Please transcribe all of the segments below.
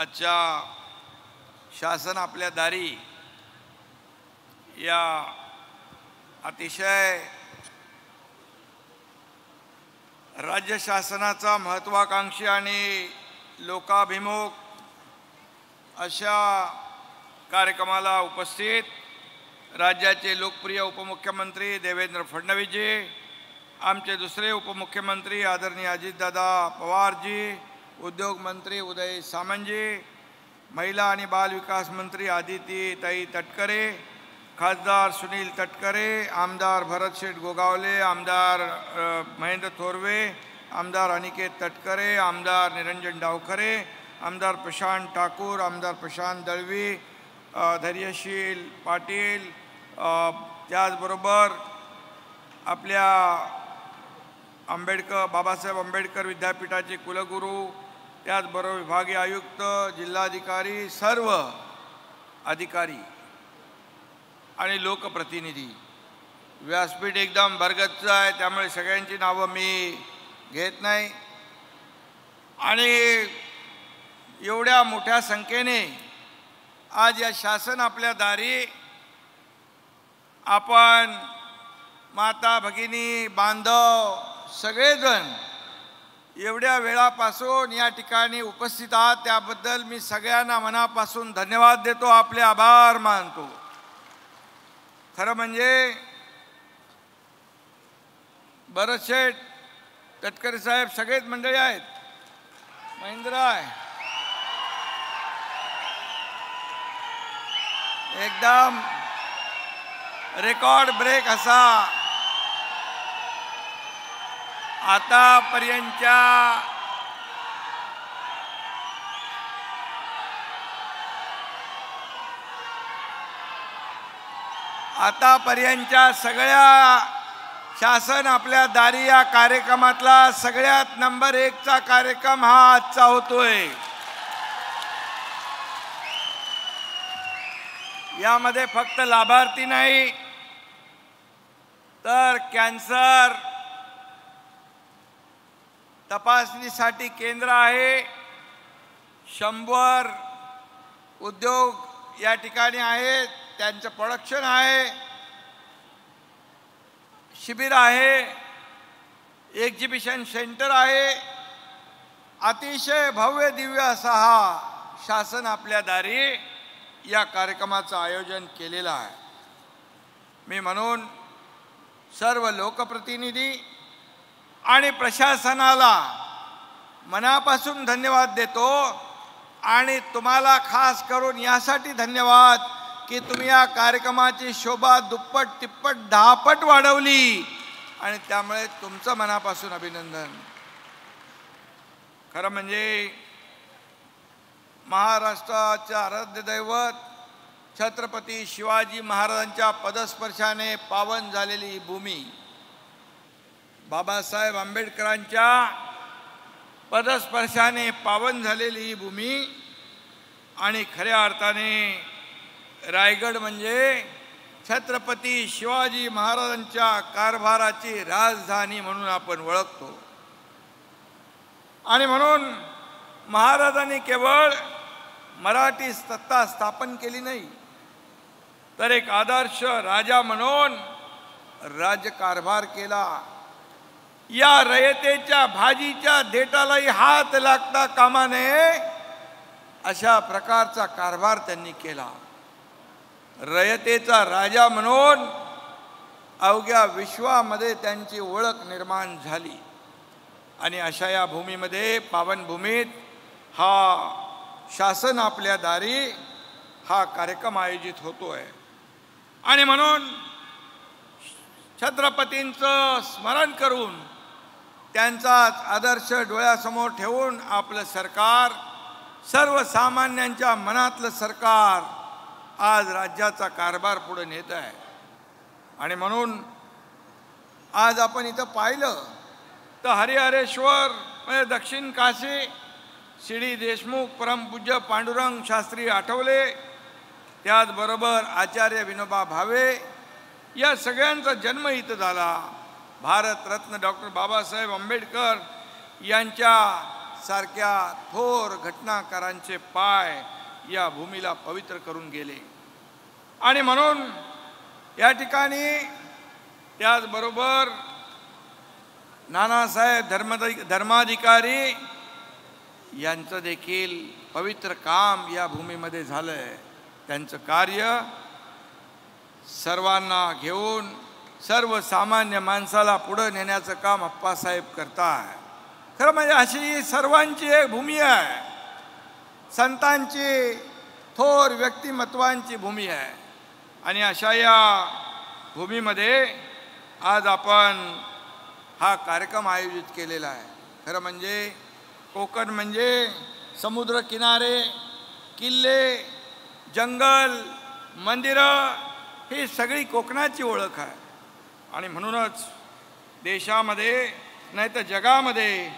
आजच्या शासन आपल्या दारी या अतिशय राज्य शासनाचा महत्त्वाकांक्षी आणि लोकाभिमुख अशा कार्यक्रमाला उपस्थित राज्याचे लोकप्रिय उपमुख्यमंत्री देवेंद्र फडणवीसजी, आमचे दुसरे उपमुख्यमंत्री आदरणीय अजितदादा पवारजी, उद्योग मंत्री उदय सामंतजी, महिला आणि बाल विकास मंत्री आदितीताई तटकरे, खासदार सुनील तटकरे, आमदार भरतशेठ गोगावले, आमदार महेंद्र थोरवे, आमदार अनिकेत तटकरे, आमदार निरंजन डावखरे, आमदार प्रशांत ठाकूर, आमदार प्रशांत दळवी, धैर्यशील पाटील, त्याचबरोबर आपल्या बाबासाहेब आंबेडकर विद्यापीठाचे कुलगुरू, त्याचबरोबर विभागीय आयुक्त, जिल्हाधिकारी, सर्व अधिकारी आणि लोकप्रतिनिधी. व्यासपीठ एकदम भरगच्च आहे, त्यामुळे सगळ्यांची नावं मी घेत नाही. आणि एवढ्या मोठ्या संख्येने आज या शासन आपल्या दारी आपण माता भगिनी बांधव सगळेजण एवढ्या वेळापासून या ठिकाणी उपस्थित आहात, त्याबद्दल मी सगळ्यांना मनापासून धन्यवाद देतो, आपले आभार मानतो. खरं म्हणजे भरतशेठ तटकरे साहेब सगळेच मंडळी आहेत, महेंद्र आहे, एकदम रेकॉर्ड ब्रेक असा आतापर्यंतच्या सगळ्या शासन आपल्या दारी या कार्यक्रमातला सगळ्यात नंबर 1चा कार्यक्रम हा आजचा होतोय. यामध्ये फक्त लाभार्थी नाही तर कॅन्सर तपासणीसाठी केंद्र आहे, 100 उद्योग या ठिकाणी आहेत, त्यांचं प्रोडक्शन आहे, शिबिर आहे, एक्झिबिशन सेंटर आहे. अतिशय भव्य दिव्य असा हा शासन आपल्या दारी या कार्यक्रमाचं आयोजन केलेलं आहे. मी म्हणून सर्व लोकप्रतिनिधी आणि प्रशासनाला मनापासून धन्यवाद देतो आणि तुम्हाला खास करून यासाठी धन्यवाद की तुम्ही या कार्यक्रमाची शोभा दुप्पट तिप्पट 10 पट वाढवली आणि त्यामुळे तुमचं मनापासून अभिनंदन. खरं म्हणजे महाराष्ट्राचे आराध्य दैवत छत्रपती शिवाजी महाराजांच्या पदस्पर्शाने पावन झालेली ही भूमी, बाबासाहेब आंबेडकरांच्या पदस्पर्शाने पावन झालेली ही भूमी आणि खऱ्या अर्थाने रायगड म्हणजे छत्रपती शिवाजी महाराजांच्या कारभाराची राजधानी म्हणून आपण ओळखतो. आणि म्हणून महाराजांनी केवळ मराठी सत्ता स्थापन केली नाही तर एक आदर्श राजा म्हणून राज्यकारभार केला. या रयतेच्या भाजीच्या देठालाही हात लागता कामा नये अशा प्रकारचा कारभार त्यांनी केला. रयतेचा राजा म्हणून अवघ्या विश्वामध्ये त्यांची ओळख निर्माण झाली. आणि अशा या भूमीमध्ये, पावन भूमीत हा शासन आपल्या दारी हा कार्यक्रम आयोजित होतोय. आणि म्हणून छत्रपतींचं स्मरण करून त्यांचाच आदर्श डोळ्यासमोर ठेवून आपलं सरकार, सर्वसामान्यांच्या मनातलं सरकार आज राज्याचा कारभार पुढे नेत आहे. आणि म्हणून आज आपण इथं पाहिलं तर हरिहरेश्वर म्हणजे दक्षिण काशी, सी.डी. देशमुख, परमपूज्य पांडुरंग शास्त्री आठवले, त्याचबरोबर आचार्य विनोबा भावे या सगळ्यांचा जन्म इथं झाला. भारतरत्न डॉक्टर बाबासाहेब आंबेडकर यांच्या सारख्या थोर घटनाकारांचे पाय या भूमीला पवित्र करून गेले. आणि म्हणून या ठिकाणी त्याचबरोबर नानासाहेब धर्माधिकारी यांचं देखील पवित्र काम या भूमीमध्ये झालंय. त्यांचं कार्य सर्वांना घेऊन सर्वसामान्य माणसाला पुढे नेण्याचं काम अप्पासाहेब करताय. खरं म्हणजे अशी सर्वांची एक भूमी आहे, संतांची थोर व्यक्तिमत्वांची भूमी आहे. आणि अशा या भूमीमध्ये आज आपण हा कार्यक्रम आयोजित केलेला आहे. खरं म्हणजे कोकण म्हणजे समुद्र किनारे, किल्ले, जंगल, मंदिरं ही सगळी कोकणाची ओळख आहे. आणि म्हणूनच देशामध्ये नाही तर जगामध्ये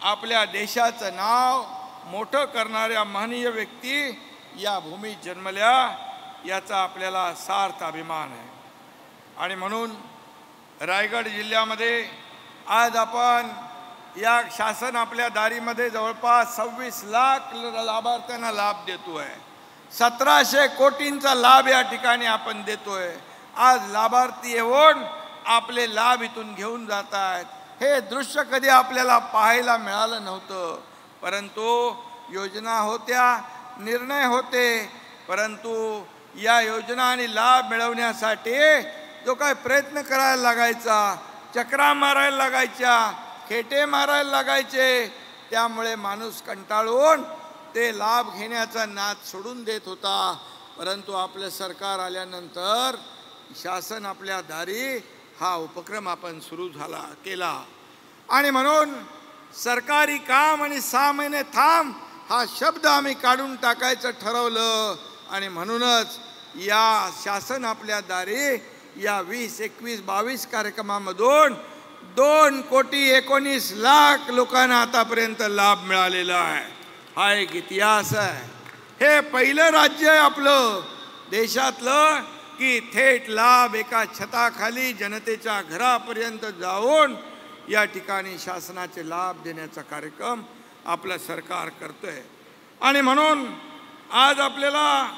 आपल्या देशाचं नाव मोठं करणाऱ्या महनीय व्यक्ती या भूमीत जन्मल्या याचा आपल्याला सार्थ अभिमान आहे. आणि म्हणून रायगड जिल्ह्यामध्ये आज आपण या शासन आपल्या दारीमध्ये जवळपास 26 लाख लाभार्थ्यांना लाभ देतोय. 1700 कोटींचा लाभ या ठिकाणी आपण देतोय. आज लाभार्थी येऊन आपले लाभ इथून घेऊन जात आहेत. हे दृश्य कधी आपल्याला पाहायला मिळालं नव्हतं. परंतु योजना होत्या, निर्णय होते, परंतु या योजना आणि लाभ मिळवण्यासाठी जो काय प्रयत्न करायला लागायचा, चक्रा मारायला लागायच्या, खेटे मारायला लागायचे, त्यामुळे माणूस कंटाळून ते लाभ घेण्याचा नाद सोडून देत होता. परंतु आपलं सरकार आल्यानंतर शासन आपल्या दारी हा उपक्रम आपण सुरू केला. आणि म्हणून सरकारी काम आणि 6 महिने थांब हा शब्द आम्ही काढून टाकायचं ठरवलं. आणि म्हणूनच या शासन आपल्या दारी या 20, 21, 22 कार्यक्रमामधून 2,19,00,000 लोकांना आतापर्यंत लाभ मिळालेला आहे. हा एक इतिहास आहे. हे पहिलं राज्य आहे आपलं देशातलं की थेट लाभ एका छताखाली जनतेच्या घरापर्यंत जाऊन या ठिकाणी शासनाचे लाभ देण्याचा कार्यक्रम आपलं सरकार करतोय. आणि म्हणून आज आपल्याला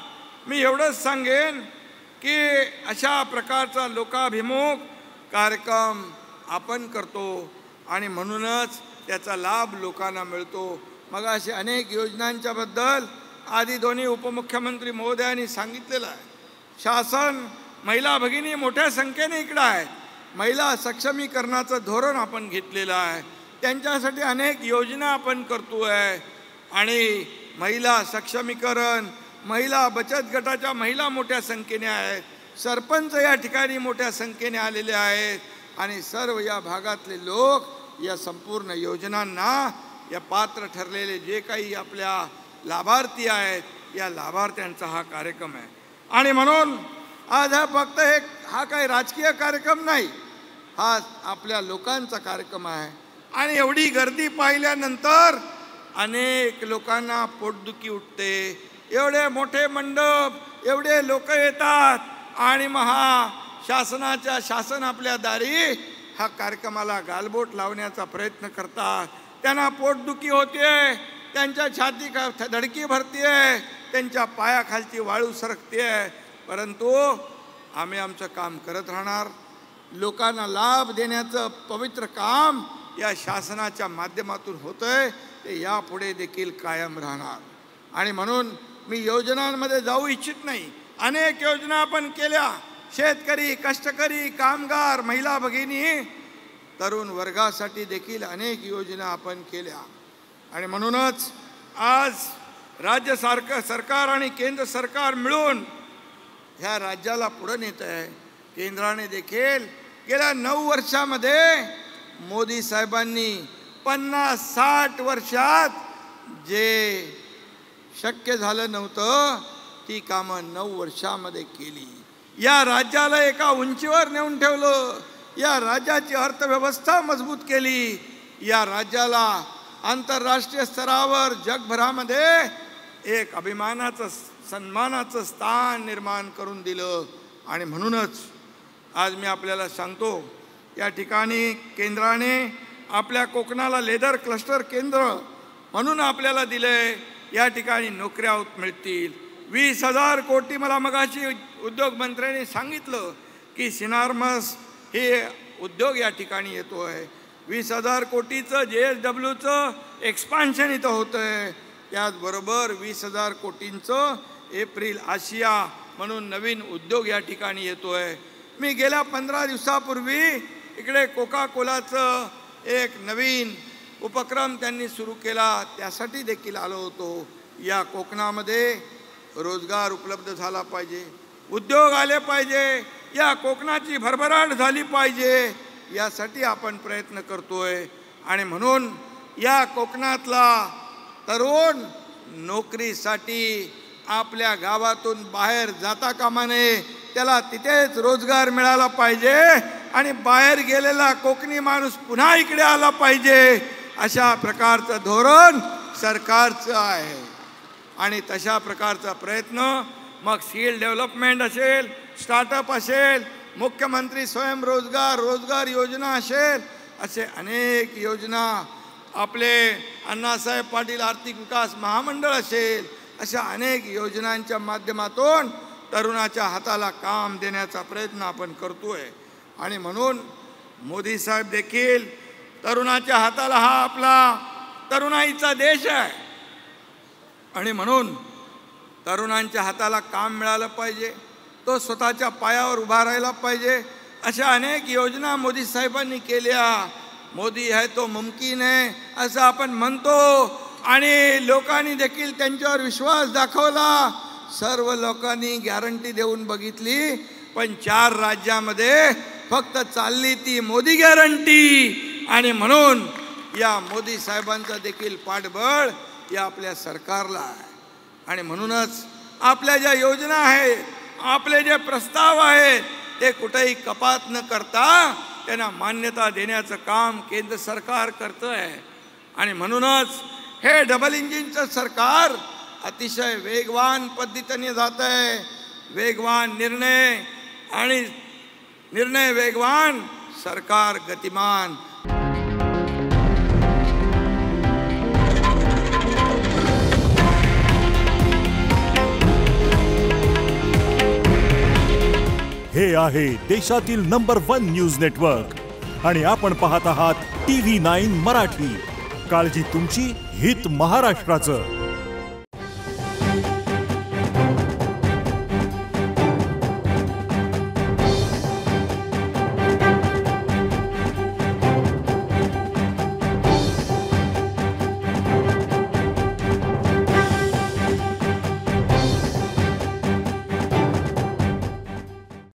मी एवढंच सांगेन की अशा प्रकारचा लोकाभिमुख कार्यक्रम आपण करतो आणि म्हणूनच त्याचा लाभ लोकांना मिळतो. मग असे अनेक योजनांच्या बद्दल आधी दोन्ही उपमुख्यमंत्री महोदयांनी सांगितलेलं आहे. शासन महिला भगिनी मोठ्या संख्येने इकडं आहेत. महिला सक्षमीकरणाचं धोरण आपण घेतलेलं आहे. त्यांच्यासाठी अनेक योजना आपण करतो आहे. आणि महिला सक्षमीकरण, महिला बचत गटाच्या महिला मोठ्या संख्येने आहेत. सरपंच या ठिकाणी मोठ्या संख्येने आलेले आहेत. आणि सर्व या भागातले लोक या संपूर्ण योजनांना या पात्र ठरलेले जे काही आपल्या लाभार्थी आहेत या लाभार्थ्यांचा हा कार्यक्रम आहे. आणि म्हणून आज हा फक्त हा काही राजकीय कार्यक्रम नाही, हा आपल्या लोकांचा कार्यक्रम आहे. आणि एवढी गर्दी पाहिल्यानंतर अनेक लोकांना पोटदुखी उठते. एवढे मोठे मंडप, एवढे लोक येतात आणि मग शासन आपल्या दारी हा कार्यक्रमाला गालबोट लावण्याचा प्रयत्न करतात. त्यांना पोटदुखी होते, त्यांच्या छाती धडकी भरते, त्यांच्या पायाखालची वाळू सरकते. परंतु आम्ही आमचं काम करत राहणार. लोकांना लाभ देण्याचं पवित्र काम या शासनाच्या माध्यमातून होतंय, ते यापुढे देखील कायम राहणार. आणि म्हणून मी योजनांमध्ये जाऊ इच्छित नाही. अनेक योजना आपण केल्या. शेतकरी, कष्टकरी, कामगार, महिला भगिनी, तरुण वर्गासाठी देखील अनेक योजना आपण केल्या. आणि म्हणूनच आज राज्य सरकार आणि केंद्र सरकार मिळून ह्या राज्याला पुढे नेत आहे. केंद्राने देखील गेल्या 9 वर्षामध्ये मोदी साहेबांनी 50-60 वर्षात जे शक्य झालं नव्हतं ती कामं 9 वर्षामध्ये केली. या राज्याला एका उंचीवर नेऊन ठेवलं. या राज्याची अर्थव्यवस्था मजबूत केली. या राज्याला आंतरराष्ट्रीय स्तरावर जगभरामध्ये एक अभिमानाचं, सन्मानाचं स्थान निर्माण करून दिलं. आणि म्हणूनच आज मी आपल्याला सांगतो, या ठिकाणी केंद्राने आपल्या कोकणाला लेदर क्लस्टर केंद्र म्हणून आपल्याला दिले, या ठिकाणी नोकऱ्या मिळतील. 20,000 कोटी मला मगाशी उद्योग मंत्र्यांनी सांगितलं की सिनार्मस हे उद्योग या ठिकाणी येतो आहे. 20,000 कोटीचं JSWचं एक्सपान्शन इथं होतं आहे. त्याचबरोबर 20,000 कोटींचं एप्रिल आशिया म्हणून नवीन उद्योग या ठिकाणी येतो आहे. मी गेल्या 15 दिवसापूर्वी इकडे कोका कोलाचं एक नवीन उपक्रम त्यांनी सुरू केला, त्यासाठी देखील आलो होतो. या कोकणामध्ये रोजगार उपलब्ध झाला पाहिजे, उद्योग आले पाहिजे, या कोकणाची भरभराट झाली पाहिजे, यासाठी आपण प्रयत्न करतोय. आणि म्हणून या कोकणातला तरुण नोकरीसाठी आपल्या गावातून बाहेर जाता कामा नये, त्याला तिथेच रोजगार मिळाला पाहिजे आणि बाहेर गेलेला कोकणी माणूस पुन्हा इकडे आला पाहिजे, अशा प्रकारचं धोरण सरकारचं आहे. आणि तशा प्रकारचा प्रयत्न मग स्किल डेव्हलपमेंट असेल, स्टार्टअप असेल, मुख्यमंत्री स्वयंरोजगार रोजगार योजना असेल, असे अनेक योजना, आपले अण्णासाहेब पाटील आर्थिक विकास महामंडळ असेल, अशा अनेक योजनांच्या माध्यमातून तरुणाच्या हाताला काम देण्याचा प्रयत्न आपण करतोय. आणि म्हणून मोदी साहेब देखील तरुणाच्या हाताला, हा आपला तरुणाईचा देश आहे, आणि म्हणून तरुणांच्या हाताला काम मिळालं पाहिजे, तो स्वतःच्या पायावर उभा राहिला पाहिजे, अशा अनेक योजना मोदी साहेबांनी केल्या. मोदी है तो मुमकिन है असं आपण म्हणतो, आणि लोकांनी देखील त्यांच्यावर विश्वास दाखवला. सर्व लोकांनी गॅरंटी देऊन बघितली, पण 4 राज्यामध्ये फक्त चालली ती मोदी गॅरंटी. आणि म्हणून या मोदी साहेबांचा देखील पाठबळ या आपल्या सरकारला आहे. आणि म्हणूनच आपल्या ज्या योजना आहेत, आपले जे प्रस्ताव आहेत, ते कुठेही कपात न करता त्यांना मान्यता देण्याचं काम केंद्र सरकार करतं आहे. आणि म्हणूनच हे डबल इंजिनचं सरकार अतिशय वेगवान पद्धतीने जात आहे. वेगवान निर्णय, आणि निर्णय वेगवान, सरकार गतिमान. हे आहे देशातील नंबर 1 न्यूज नेटवर्क आणि आपण पाहत आहात TV9 मराठी. काळजी तुमची, हित महाराष्ट्राचं.